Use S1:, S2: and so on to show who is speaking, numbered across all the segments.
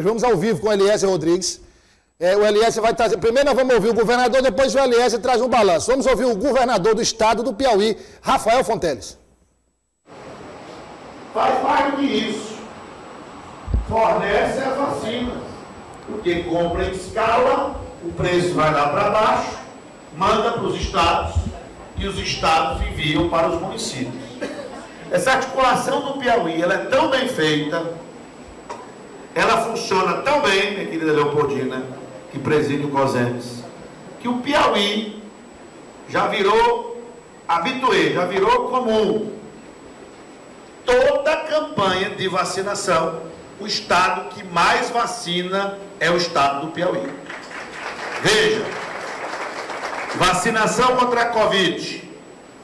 S1: vamos ao vivo com o Eliezer Rodrigues. O Eliezer vai trazer... Primeiro nós vamos ouvir o governador, depois o Eliezer traz um balanço. Vamos ouvir o governador do estado do Piauí, Rafael Fonteles.
S2: Faz mais do que isso. Fornece as vacinas. Porque compra em escala, o preço vai lá para baixo, manda para os estados e os estados enviam para os municípios. Essa articulação do Piauí, ela é tão bem feita, ela funciona tão bem, minha querida Leopoldina, que preside o COSEMES, que o Piauí já virou habitué, já virou comum. Toda a campanha de vacinação, o estado que mais vacina é o estado do Piauí. Veja, vacinação contra a Covid,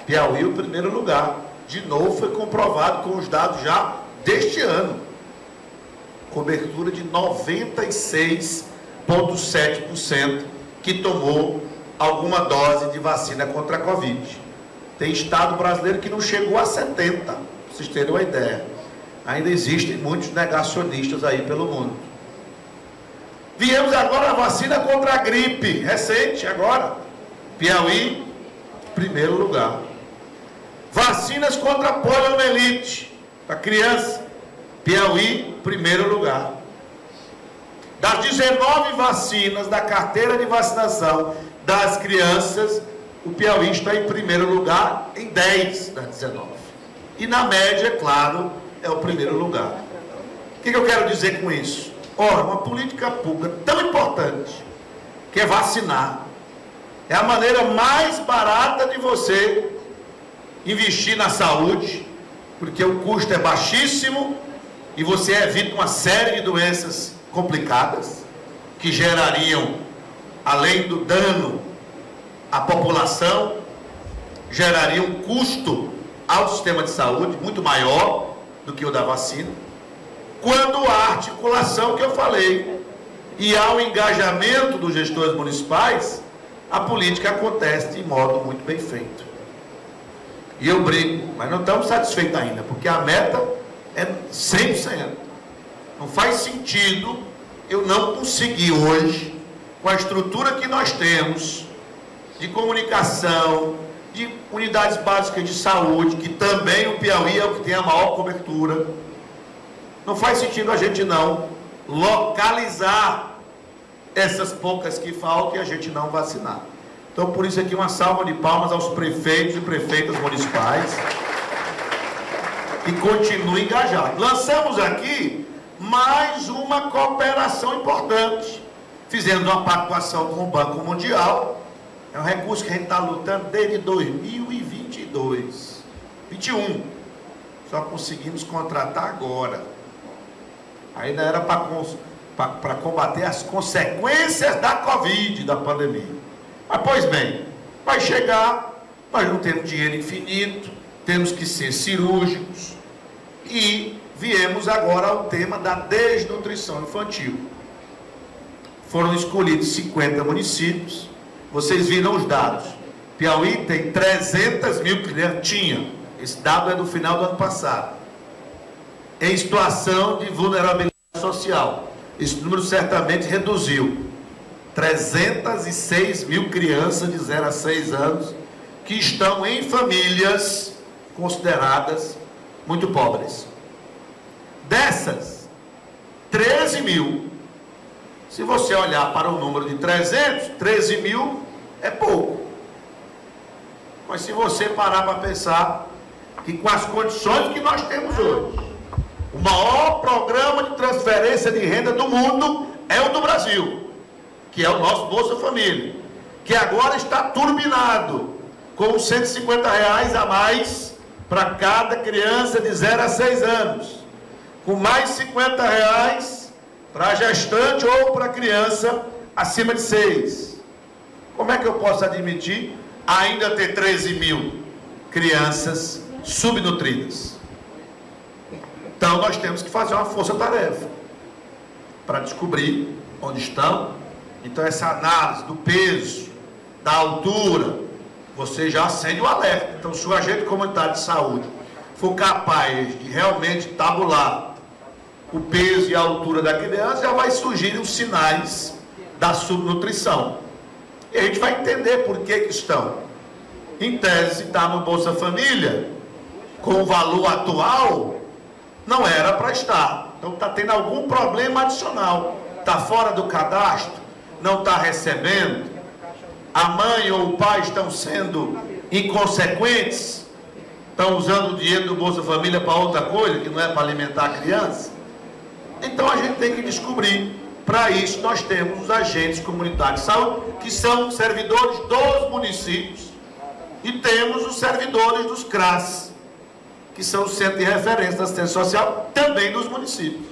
S2: Piauí o primeiro lugar. De novo foi comprovado com os dados já deste ano. Cobertura de 96,7% que tomou alguma dose de vacina contra a Covid. Tem estado brasileiro que não chegou a 70%, para vocês terem uma ideia. Ainda existem muitos negacionistas aí pelo mundo. Viemos agora a vacina contra a gripe, recente agora. Piauí, primeiro lugar. Vacinas contra a poliomielite, para criança. Piauí, primeiro lugar. Das 19 vacinas da carteira de vacinação das crianças, o Piauí está em primeiro lugar em 10 das 19. E na média, claro, é o primeiro lugar. O que eu quero dizer com isso? Ora, uma política pública tão importante, que é vacinar, é a maneira mais barata de você investir na saúde, porque o custo é baixíssimo e você evita uma série de doenças complicadas que gerariam, além do dano à população, geraria um custo ao sistema de saúde muito maior do que o da vacina. Quando há articulação que eu falei e há o engajamento dos gestores municipais, a política acontece de modo muito bem feito. E eu brigo, mas não estamos satisfeitos ainda, porque a meta é 100%. Não faz sentido eu não conseguir hoje, com a estrutura que nós temos, de comunicação, de unidades básicas de saúde, que também o Piauí é o que tem a maior cobertura. Não faz sentido a gente não localizar essas poucas que faltam e a gente não vacinar. Então, por isso aqui uma salva de palmas aos prefeitos e prefeitas municipais que continuem engajados. Lançamos aqui mais uma cooperação importante. Fizemos uma pactuação com o Banco Mundial. É um recurso que a gente está lutando desde 2022. 21. Só conseguimos contratar agora. Ainda era para combater as consequências da Covid, da pandemia. Mas, pois bem, vai chegar, nós não temos dinheiro infinito, temos que ser cirúrgicos e viemos agora ao tema da desnutrição infantil. Foram escolhidos 50 municípios, vocês viram os dados. Piauí tem 300 mil crianças, tinha, esse dado é do final do ano passado, em situação de vulnerabilidade social. Esse número certamente reduziu. 306 mil crianças de 0 a 6 anos que estão em famílias consideradas muito pobres. Dessas, 13 mil, se você olhar para o número de 300, 13 mil é pouco. Mas se você parar para pensar que com as condições que nós temos hoje, o maior programa de transferência de renda do mundo é o do Brasil, que é o nosso Bolsa Família, que agora está turbinado, com R$150 a mais para cada criança de 0 a 6 anos, com mais R$50 para gestante ou para criança acima de 6. Como é que eu posso admitir ainda ter 13 mil crianças subnutridas? Então nós temos que fazer uma força-tarefa para descobrir onde estão. Então essa análise do peso, da altura, você já acende o alerta. Então se o agente comunitário de saúde for capaz de realmente tabular o peso e a altura da criança, já vai surgir os sinais da subnutrição. E a gente vai entender por que estão. Em tese, se está no Bolsa Família, com o valor atual, não era para estar. Então está tendo algum problema adicional. Está fora do cadastro, não está recebendo, a mãe ou o pai estão sendo inconsequentes, estão usando o dinheiro do Bolsa Família para outra coisa, que não é para alimentar a criança. Então a gente tem que descobrir. Para isso nós temos os agentes comunitários de saúde, que são servidores dos municípios, e temos os servidores dos CRAS, que são os centros de referência da assistência social, também dos municípios.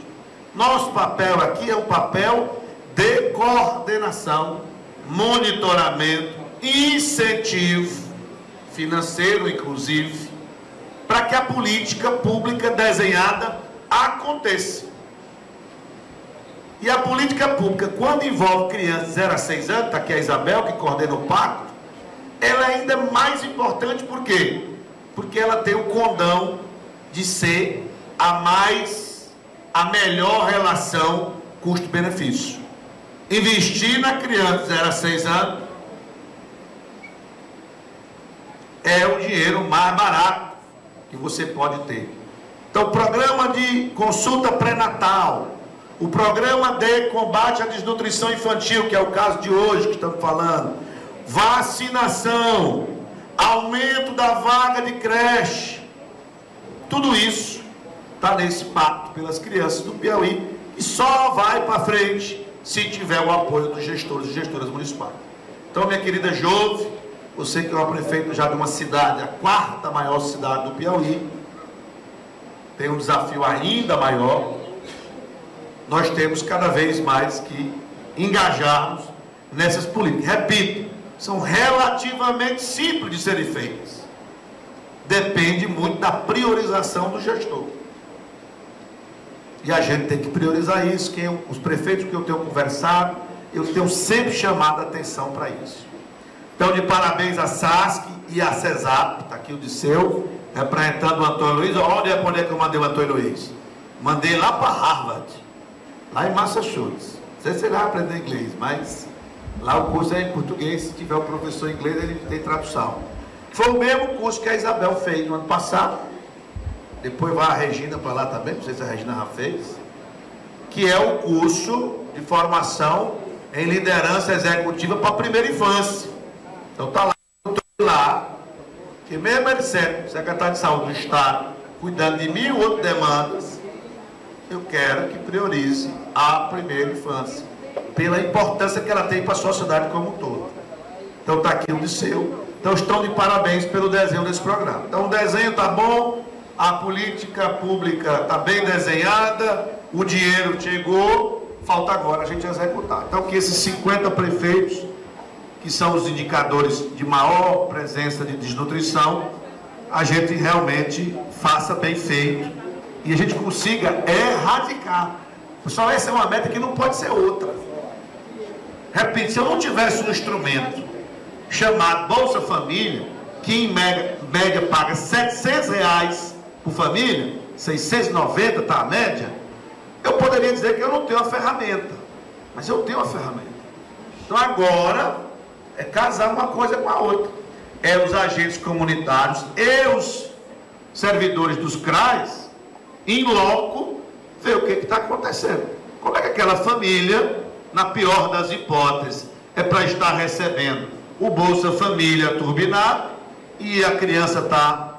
S2: Nosso papel aqui é um papel de coordenação, monitoramento, incentivo financeiro, inclusive, para que a política pública desenhada aconteça. E a política pública, quando envolve crianças de 0 a 6 anos, está aqui a Isabel, que coordena o pacto, ela é ainda mais importante, por quê? Porque ela tem o condão de ser a melhor relação custo-benefício. Investir na criança de 0 a 6 anos é o dinheiro mais barato que você pode ter. Então, o programa de consulta pré-natal, o programa de combate à desnutrição infantil, que é o caso de hoje que estamos falando, vacinação, aumento da vaga de creche, tudo isso está nesse pacto pelas crianças do Piauí, que só vai para frente se tiver o apoio dos gestores e gestoras municipais. Então, minha querida Jove, você que é o prefeito já de uma cidade, a 4ª maior cidade do Piauí, tem um desafio ainda maior. Nós temos cada vez mais que engajarmos nessas políticas. Repito, são relativamente simples de serem feitas. Depende muito da priorização do gestor. E a gente tem que priorizar isso. Os prefeitos que eu tenho conversado, eu tenho sempre chamado a atenção para isso. Então, de parabéns a SASC e a CESAP, está aqui o Disseu, representando o Antônio Luiz. Olha onde é que eu mandei o Antônio Luiz. Mandei lá para Harvard, lá em Massachusetts. Não sei se ele vai aprender inglês, mas lá o curso é em português. Se tiver o professor inglês, ele tem tradução. Foi o mesmo curso que a Isabel fez no ano passado. Depois vai a Regina para lá também, não sei se a Regina já fez. Que é o curso de formação em liderança executiva para a primeira infância. Então está lá, eu estou lá, que mesmo ele sendo secretário de saúde do Estado, cuidando de 1000 outras demandas, eu quero que priorize a primeira infância, pela importância que ela tem para a sociedade como um todo. Então está aqui o Disseu. Então estão de parabéns pelo desenho desse programa. Então o desenho está bom, a política pública está bem desenhada, o dinheiro chegou, falta agora a gente executar. Então que esses 50 prefeitos, que são os indicadores de maior presença de desnutrição, a gente realmente faça bem feito e a gente consiga erradicar. Pessoal, essa é uma meta que não pode ser outra. Repito, se eu não tivesse um instrumento chamado Bolsa Família, que em média paga R$700 por família, 690 está a média, eu poderia dizer que eu não tenho a ferramenta, mas eu tenho a ferramenta. Então agora é casar uma coisa com a outra. É os agentes comunitários e os servidores dos CRAs, em loco, ver o que está acontecendo. Como é que aquela família, na pior das hipóteses, é para estar recebendo o Bolsa Família turbinado e a criança está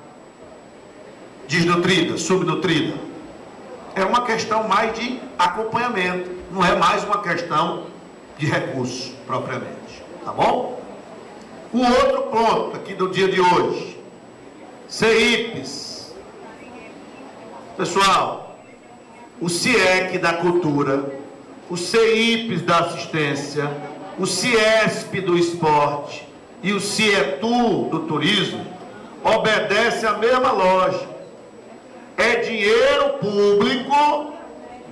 S2: desnutrida, subnutrida? É uma questão mais de acompanhamento, não é mais uma questão de recursos propriamente. Tá bom? O outro ponto aqui do dia de hoje, CIPs. Pessoal, o CIEC da cultura, o CIPs da assistência, o CIESP do esporte e o CIETU do turismo obedecem à mesma lógica. É dinheiro público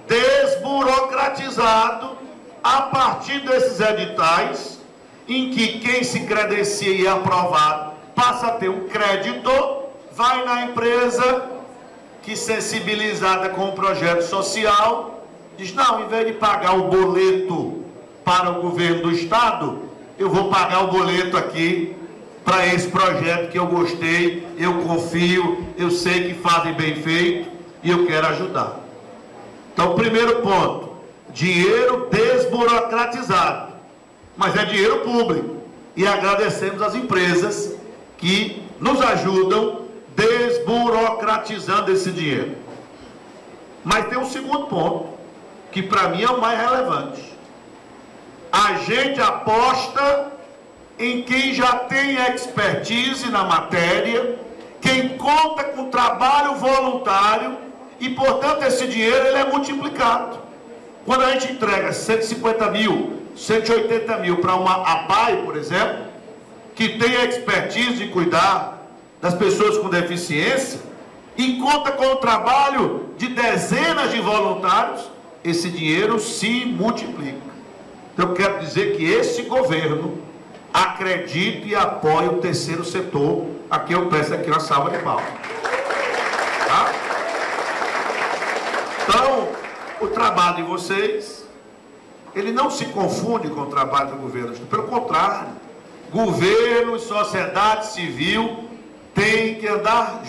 S2: desburocratizado a partir desses editais, em que quem se credencia e é aprovado passa a ter um crédito, vai na empresa que, sensibilizada com o projeto social, diz, não, em vez de pagar o boleto para o governo do Estado, eu vou pagar o boleto aqui para esse projeto que eu gostei, eu confio, eu sei que fazem bem feito e eu quero ajudar. Então, primeiro ponto, dinheiro desburocratizado, mas é dinheiro público. E agradecemos às empresas que nos ajudam desburocratizando esse dinheiro. Mas tem um segundo ponto, que para mim é o mais relevante. A gente aposta em quem já tem expertise na matéria, quem conta com trabalho voluntário e, portanto, esse dinheiro ele é multiplicado. Quando a gente entrega 150 mil, 180 mil para uma APAE, por exemplo, que tem a expertise de cuidar das pessoas com deficiência e conta com o trabalho de dezenas de voluntários, esse dinheiro se multiplica. Então, eu quero dizer que esse governo acredita e apoia o terceiro setor. Aqui eu peço aqui uma salva de palmas. Tá? Então, o trabalho de vocês, ele não se confunde com o trabalho do governo. Pelo contrário, governo e sociedade civil têm que andar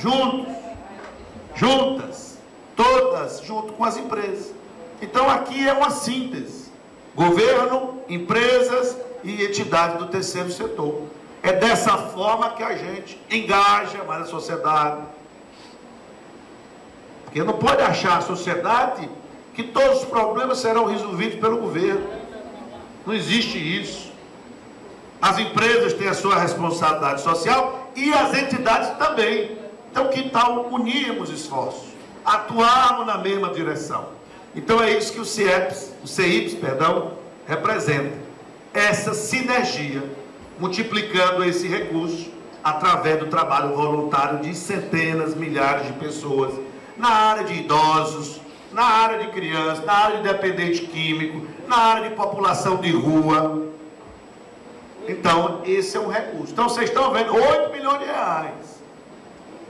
S2: juntas, todas, junto com as empresas. Então, aqui é uma síntese. Governo, empresas e entidades do terceiro setor. É dessa forma que a gente engaja mais a sociedade. Porque não pode achar a sociedade que todos os problemas serão resolvidos pelo governo. Não existe isso. As empresas têm a sua responsabilidade social e as entidades também. Então, que tal unirmos esforços? Atuarmos na mesma direção. Então, é isso que o CEIPS, representa. Essa sinergia, multiplicando esse recurso através do trabalho voluntário de centenas, milhares de pessoas, na área de idosos, na área de crianças, na área de dependente químico, na área de população de rua. Então, esse é um recurso. Então, vocês estão vendo, 8 milhões de reais.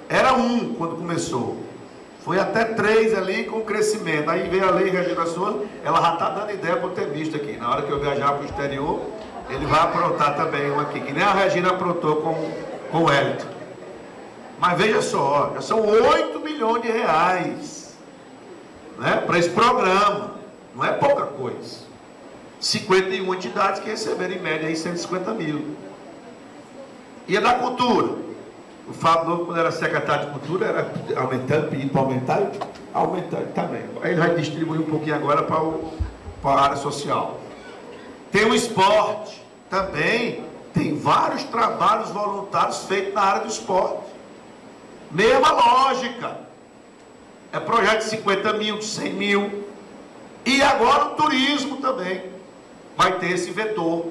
S2: Era 1 quando começou. Foi até 3 ali com crescimento. Aí veio a lei Regina Souza, ela já está dando ideia para o tenista aqui. Na hora que eu viajar para o exterior, ele vai aprontar também um aqui, que nem a Regina aprontou com o Hélito. Mas veja só, já são 8 milhões de reais, né, para esse programa. Não é pouca coisa. 51 entidades que receberam em média aí 150 mil. E é da cultura. O Fábio Novo, quando era secretário de Cultura, era aumentando, pedindo para aumentar, aumentando também. Aí ele vai distribuir um pouquinho agora para a área social. Tem o esporte também, tem vários trabalhos voluntários feitos na área do esporte. Mesma lógica. É projeto de 50 mil, de 100 mil. E agora o turismo também vai ter esse vetor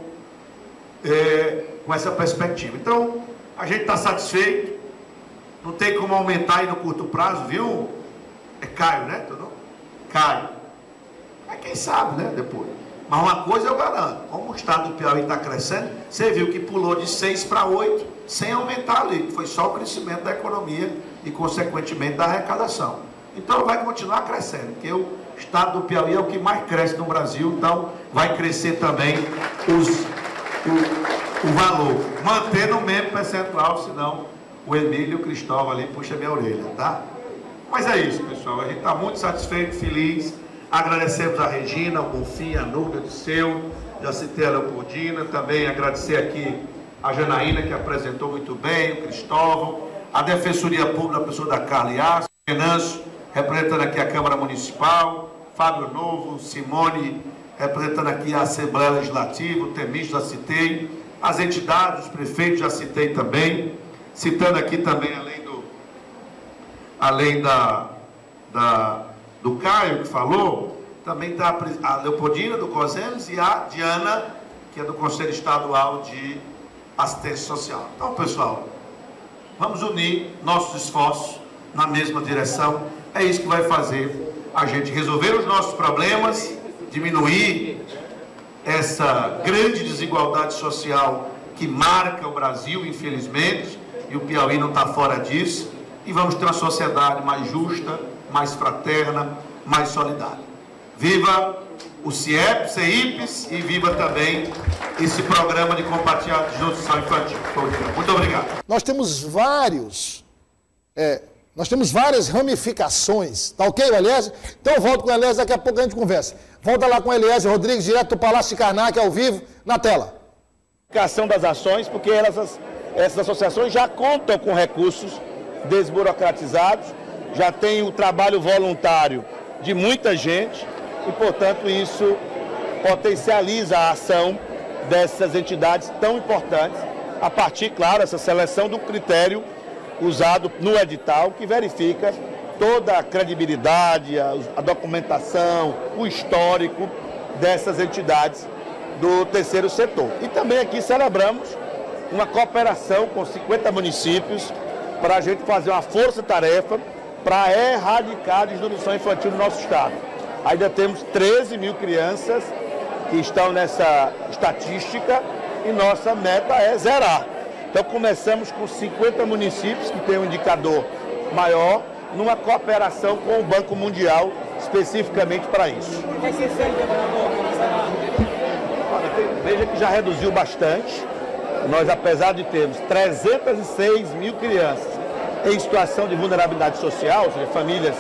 S2: com essa perspectiva. Então, a gente está satisfeito, não tem como aumentar aí no curto prazo, viu? É Caio, né? Caio. Mas quem sabe, né? Depois. Mas uma coisa eu garanto, como o estado do Piauí está crescendo, você viu que pulou de 6 para 8, sem aumentar ali. Foi só o crescimento da economia e, consequentemente, da arrecadação. Então, vai continuar crescendo, porque o estado do Piauí é o que mais cresce no Brasil, então vai crescer também o valor, mantendo o mesmo percentual, senão o Emílio e o Cristóvão ali puxa minha orelha, tá? Mas é isso, pessoal, a gente está muito satisfeito, feliz, agradecemos a Regina, o Bonfim, a Núbia do Seu, já citei a Leopoldina, também agradecer aqui a Janaína, que apresentou muito bem, o Cristóvão, a Defensoria Pública, a pessoa da Carla Iás, o Venâncio, representando aqui a Câmara Municipal, Fábio Novo, Simone, representando aqui a Assembleia Legislativa, o Temício, já citei, as entidades, os prefeitos, já citei também, citando aqui também, além do Caio, que falou, também está a Leopoldina, do COSEMES, e a Diana, que é do Conselho Estadual de Assistência Social. Então, pessoal, vamos unir nossos esforços na mesma direção. É isso que vai fazer a gente resolver os nossos problemas, diminuir essa grande desigualdade social que marca o Brasil, infelizmente, e o Piauí não está fora disso, e vamos ter uma sociedade mais justa, mais fraterna, mais solidária. Viva o CIEP, CIPES e viva também esse programa de combate à desnutrição infantil. Muito obrigado.
S1: Nós temos várias ramificações, tá ok, Eliezer? Então eu volto com o Eliezer, daqui a pouco a gente conversa. Volta lá com o Eliezer Rodrigues, direto do Palácio de Karnak, ao vivo, na tela.
S3: Das ações, porque essas associações já contam com recursos desburocratizados, já tem o trabalho voluntário de muita gente e, portanto, isso potencializa a ação dessas entidades tão importantes, a partir, claro, essa seleção do critério usado no edital, que verifica toda a credibilidade, a documentação, o histórico dessas entidades do terceiro setor. E também aqui celebramos uma cooperação com 50 municípios para a gente fazer uma força-tarefa para erradicar a desnutrição infantil no nosso estado. Ainda temos 13 mil crianças que estão nessa estatística e nossa meta é zerar. Então começamos com 50 municípios que tem um indicador maior, numa cooperação com o Banco Mundial, especificamente para isso. Veja que já reduziu bastante. Nós, apesar de termos 306 mil crianças em situação de vulnerabilidade social, ou seja, famílias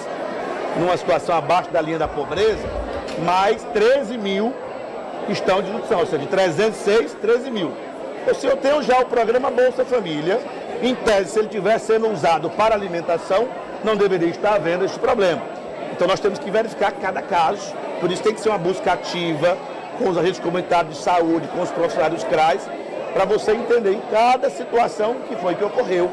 S3: numa situação abaixo da linha da pobreza, mais 13 mil estão de desnutrição, ou seja, de 306, 13 mil. Se eu tenho já o programa Bolsa Família, em tese, se ele estiver sendo usado para alimentação, não deveria estar havendo esse problema. Então nós temos que verificar cada caso, por isso tem que ser uma busca ativa com os agentes comunitários de saúde, com os profissionais dos CRAs, para você entender em cada situação o que foi que ocorreu,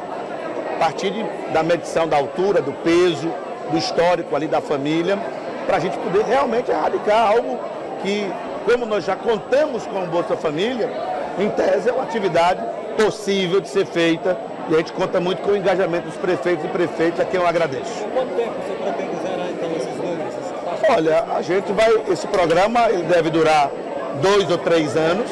S3: a partir da medição da altura, do peso, do histórico ali da família, para a gente poder realmente erradicar algo que, como nós já contamos com o Bolsa Família, em tese é uma atividade possível de ser feita e a gente conta muito com o engajamento dos prefeitos e prefeitas, a quem eu agradeço.
S4: Quanto tempo você pretende zerar então esses números?
S3: Olha, a gente esse programa ele deve durar 2 ou 3 anos.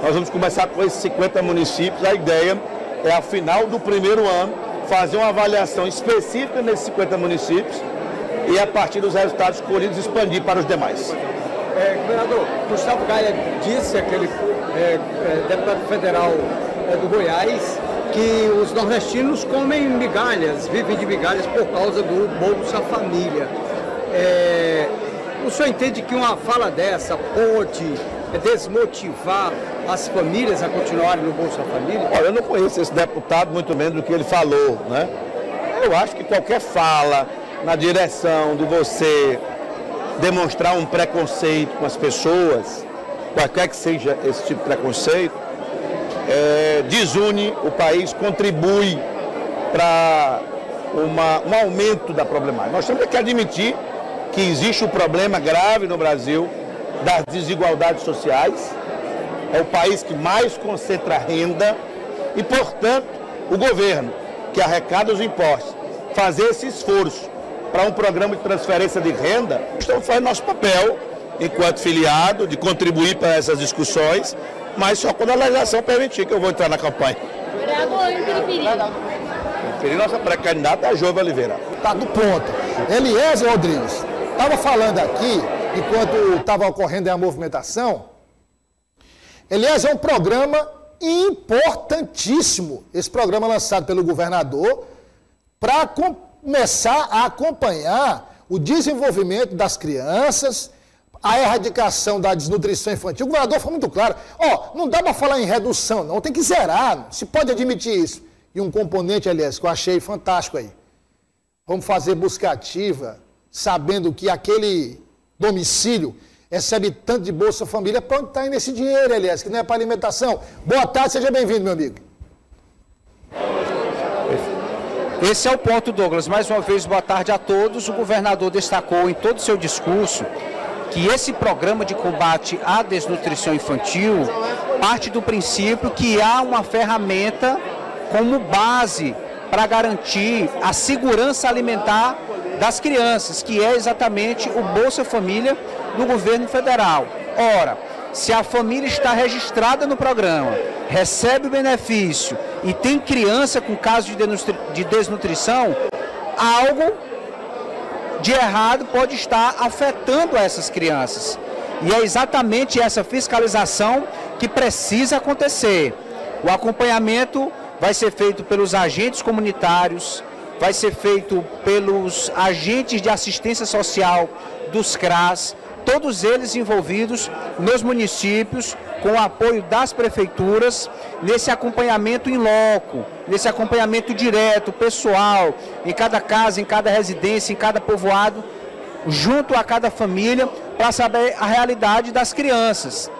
S3: Nós vamos começar com esses 50 municípios. A ideia é, ao final do primeiro ano, fazer uma avaliação específica nesses 50 municípios e, a partir dos resultados colhidos, expandir para os demais.
S4: Governador, Gustavo Gaia disse, aquele deputado federal do Goiás, que os nordestinos comem migalhas, vivem de migalhas por causa do Bolsa Família. O senhor entende que uma fala dessa pode desmotivar as famílias a continuarem no Bolsa Família?
S3: Olha, eu não conheço esse deputado muito menos do que ele falou, né? Eu acho que qualquer fala na direção de você demonstrar um preconceito com as pessoas, qualquer que seja esse tipo de preconceito, desune o país, contribui para um aumento da problemática. Nós temos que admitir que existe um problema grave no Brasil das desigualdades sociais, é o país que mais concentra renda e, portanto, o governo, que arrecada os impostos, fazer esse esforço para um programa de transferência de renda, estamos fazendo nosso papel enquanto filiado, de contribuir para essas discussões, mas só quando a legislação permitir que eu vou entrar na campanha.
S5: Vereador, em Piripiri.
S3: Nossa pré-candidata é a Jova Oliveira.
S1: Tá do ponto. Eliezer Rodrigues, estava falando aqui, enquanto estava ocorrendo a movimentação, Eliezer, é um programa importantíssimo, esse programa lançado pelo governador, para começar a acompanhar o desenvolvimento das crianças, a erradicação da desnutrição infantil. O governador foi muito claro. Não dá para falar em redução, não, tem que zerar, não se pode admitir isso. E um componente, aliás, que eu achei fantástico aí. Vamos fazer busca ativa, sabendo que aquele domicílio recebe tanto de Bolsa Família, para onde está indo esse dinheiro, aliás, que não é para alimentação. Boa tarde, seja bem-vindo, meu amigo.
S6: Esse é o ponto, Douglas. Mais uma vez, boa tarde a todos. O governador destacou em todo o seu discurso que esse programa de combate à desnutrição infantil parte do princípio que há uma ferramenta como base para garantir a segurança alimentar das crianças, que é exatamente o Bolsa Família do governo federal. Ora, se a família está registrada no programa, recebe o benefício e tem criança com caso de desnutrição, algo de errado pode estar afetando essas crianças. E é exatamente essa fiscalização que precisa acontecer. O acompanhamento vai ser feito pelos agentes comunitários, vai ser feito pelos agentes de assistência social dos CRAS, todos eles envolvidos nos municípios, com o apoio das prefeituras, nesse acompanhamento in loco, nesse acompanhamento direto, pessoal, em cada casa, em cada residência, em cada povoado, junto a cada família, para saber a realidade das crianças.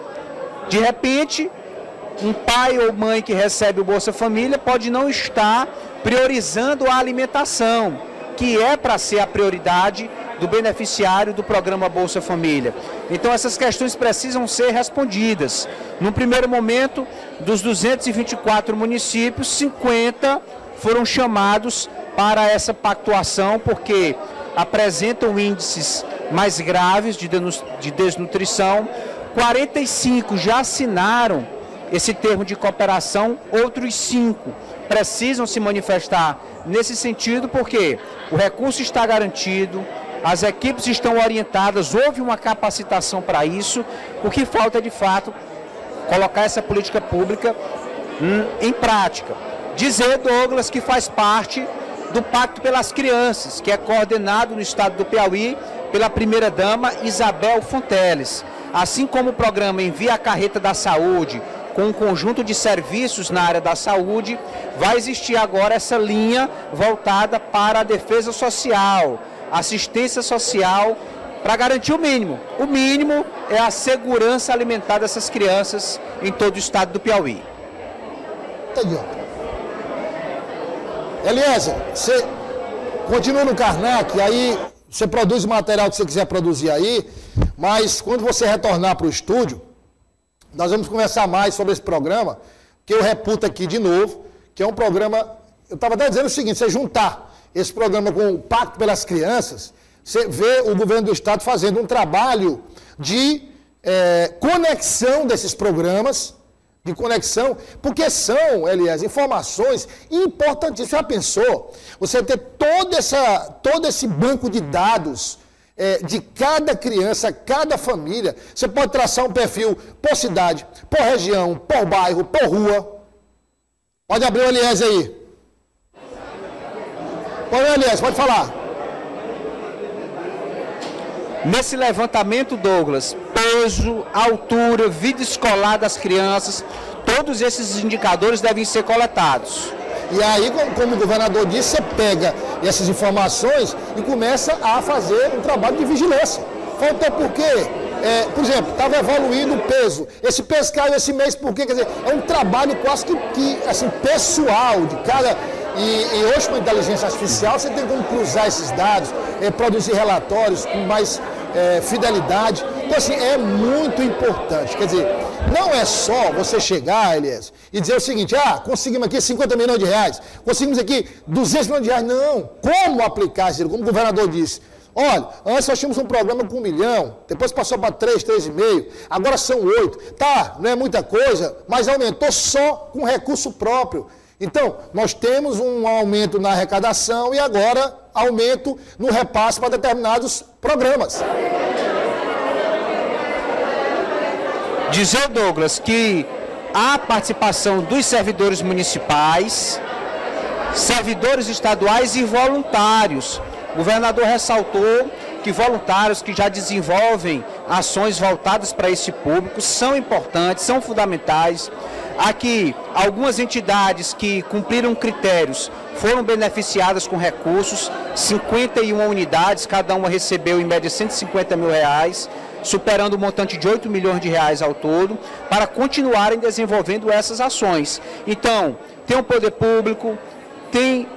S6: De repente, um pai ou mãe que recebe o Bolsa Família pode não estar priorizando a alimentação, que é para ser a prioridade do beneficiário do programa Bolsa Família. Então essas questões precisam ser respondidas. No primeiro momento, dos 224 municípios, 50 foram chamados para essa pactuação, porque apresentam índices mais graves de desnutrição. 45 já assinaram esse termo de cooperação, outros 5 precisam se manifestar nesse sentido, porque o recurso está garantido, as equipes estão orientadas, houve uma capacitação para isso. O que falta é, de fato, colocar essa política pública em prática. Dizer, Douglas, que faz parte do Pacto pelas Crianças, que é coordenado no estado do Piauí pela primeira-dama Isabel Fonteles. Assim como o programa Envia a Carreta da Saúde, com um conjunto de serviços na área da saúde, vai existir agora essa linha voltada para a defesa social, assistência social, para garantir o mínimo. O mínimo é a segurança alimentar dessas crianças em todo o estado do Piauí.
S1: Entendi. Eliezer, você continua no Karnak, aí você produz o material que você quiser produzir aí, mas quando você retornar para o estúdio, nós vamos conversar mais sobre esse programa, que eu reputo aqui de novo, que é um programa, eu estava até dizendo o seguinte, você juntar esse programa com o Pacto pelas Crianças, você vê o governo do estado fazendo um trabalho de conexão desses programas, de conexão, porque são, Elias, informações importantíssimas. Já pensou? Você ter todo esse banco de dados de cada criança, cada família. Você pode traçar um perfil por cidade, por região, por bairro, por rua. Pode abrir o Elias aí. Pode, Elias, pode falar.
S6: Nesse levantamento, Douglas, peso, altura, vida escolar das crianças, todos esses indicadores devem ser coletados.
S1: E aí, como o governador disse, você pega essas informações e começa a fazer um trabalho de vigilância. Faltou por quê? Por exemplo, estava evoluindo o peso. Esse peso caiu esse mês por quê? Quer dizer, é um trabalho quase que assim, pessoal de cada... E hoje, com a inteligência artificial, você tem como cruzar esses dados, produzir relatórios com mais fidelidade. Então, assim, é muito importante. Quer dizer, não é só você chegar, Elias, e dizer o seguinte, conseguimos aqui 50 milhões de reais, conseguimos aqui 200 milhões de reais. Não. Como aplicar isso? Como o governador disse. Olha, antes nós tínhamos um programa com 1 milhão, depois passou para 3, 3,5, agora são 8. Tá, não é muita coisa, mas aumentou só com recurso próprio. Então, nós temos um aumento na arrecadação e agora aumento no repasse para determinados programas.
S6: Dizer, Douglas, que há participação dos servidores municipais, servidores estaduais e voluntários. O governador ressaltou que voluntários que já desenvolvem ações voltadas para esse público são importantes, são fundamentais. Aqui, algumas entidades que cumpriram critérios foram beneficiadas com recursos, 51 unidades, cada uma recebeu em média 150 mil reais, superando o montante de 8 milhões de reais ao todo, para continuarem desenvolvendo essas ações. Então, tem o poder público, tem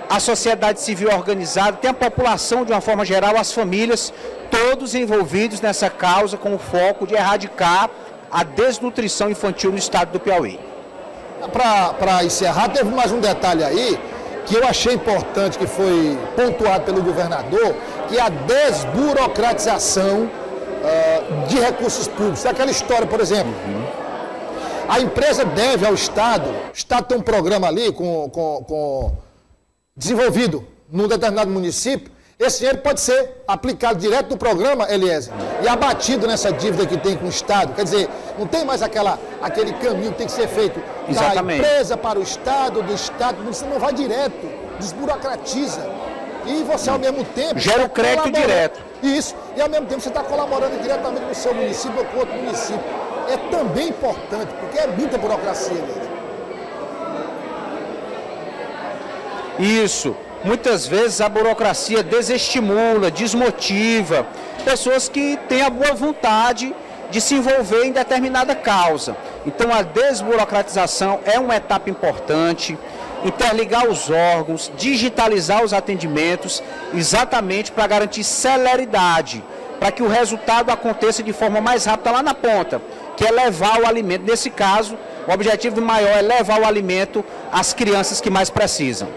S6: a sociedade civil organizada, tem a população de uma forma geral, as famílias, todos envolvidos nessa causa com o foco de erradicar a desnutrição infantil no estado do Piauí.
S1: Para encerrar, teve mais um detalhe aí, que eu achei importante, que foi pontuado pelo governador, que é a desburocratização de recursos públicos. É aquela história, por exemplo, a empresa deve ao Estado, o Estado tem um programa ali desenvolvido num determinado município, esse dinheiro pode ser aplicado direto no programa, Eliezer, e abatido nessa dívida que tem com o Estado. Quer dizer, não tem mais aquele caminho que tem que ser feito
S6: Exatamente.
S1: da empresa para o Estado, do Estado, você não vai direto, desburocratiza. E você, ao mesmo tempo...
S6: Gera o crédito direto.
S1: Isso, e ao mesmo tempo você está colaborando diretamente com o seu município ou com outro município. É também importante, porque é muita burocracia mesmo.
S6: Isso. Muitas vezes a burocracia desestimula, desmotiva pessoas que têm a boa vontade de se envolver em determinada causa. Então a desburocratização é uma etapa importante, interligar os órgãos, digitalizar os atendimentos, exatamente para garantir celeridade, para que o resultado aconteça de forma mais rápida lá na ponta, que é levar o alimento. Nesse caso, o objetivo maior é levar o alimento às crianças que mais precisam.